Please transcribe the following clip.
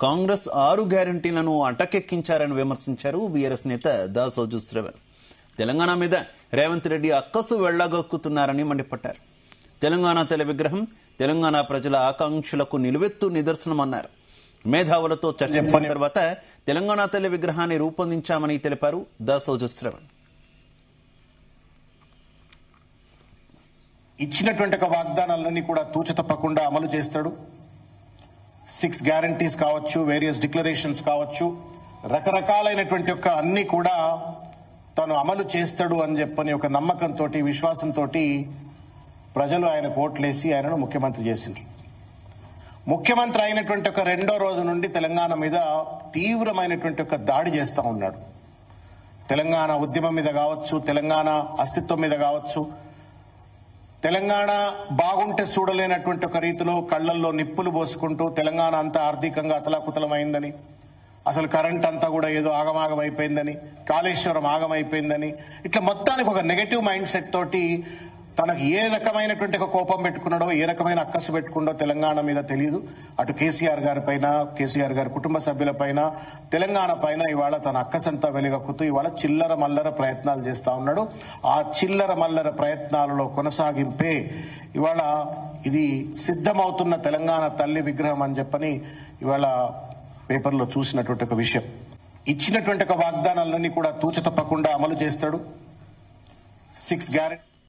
కాంగ్రెస్ 6 గ్యారంటీలను అటకెక్కించారని విమర్శించారు బీఆర్ఎస్ నేత దాసోజు శ్రవణ్. తెలంగాణ మీద రేవంత్ రెడ్డి అక్కసు వెళ్లగొక్కుతున్నారని మండిపడ్డారు. తెలంగాణ తల్లి విగ్రహం తెలంగాణ ప్రజల ఆకాంక్షలకు నిలువెత్తు నిదర్శనమన్నారు. మేధావులతో చర్చించిన తర్వాత తెలంగాణ తల్లి విగ్రహాన్ని రూపొందించామని తెలిపారు దాసోజు శ్రవణ్. ఇచ్చినటువంటి వాగ్దానాలన్నీ కూడా తూచ తప్పకుండా అమలు చేస్తాడు. 6 గ్యారంటీస్ కావచ్చు, వేరియస్ డిక్లరేషన్స్ కావచ్చు, రకరకాలైనటువంటి అన్ని కూడా తను అమలు చేస్తాడు అని చెప్పని ఒక నమ్మకంతో, విశ్వాసంతో ప్రజలు ఆయన ఓట్లేసి ఆయనను ముఖ్యమంత్రి చేసిండ్రు. ముఖ్యమంత్రి అయినటువంటి రెండో రోజు నుండి తెలంగాణ మీద తీవ్రమైనటువంటి దాడి చేస్తూ ఉన్నాడు. తెలంగాణ ఉద్యమం మీద కావచ్చు, తెలంగాణ అస్తిత్వం మీద కావచ్చు, తెలంగాణ బాగుంటే చూడలేనటువంటి రీతిలో కళ్లల్లో నిప్పులు పోసుకుంటూ తెలంగాణ అంతా ఆర్థికంగా అతలాకుతలమైందని, అసలు కరెంట్ అంతా కూడా ఏదో ఆగమాగం అయిపోయిందని, కాళేశ్వరం ఆగమైపోయిందని, ఇట్లా మొత్తానికి ఒక నెగటివ్ మైండ్ సెట్ తోటి తనకు ఏ రకమైనటువంటి కోపం పెట్టుకున్నాడో, ఏ రకమైన అక్కసు పెట్టుకున్నాడో తెలంగాణ మీద తెలియదు. అటు కేసీఆర్ గారి పైన, కేసీఆర్ గారి కుటుంబ సభ్యుల పైన, తెలంగాణ పైన ఇవాళ తన అక్కసంతా వెలుగక్కుతూ ఇవాళ చిల్లర మల్లర ప్రయత్నాలు చేస్తా ఉన్నాడు. ఆ చిల్లర మల్లర ప్రయత్నాలలో కొనసాగింపే ఇవాళ ఇది సిద్ధమవుతున్న తెలంగాణ తల్లి విగ్రహం అని చెప్పని ఇవాళ పేపర్లో చూసినటువంటి విషయం. ఇచ్చినటువంటి వాగ్దానాలన్నీ కూడా తూచ తప్పకుండా అమలు చేస్తాడు. 6 గ్యారెంటీ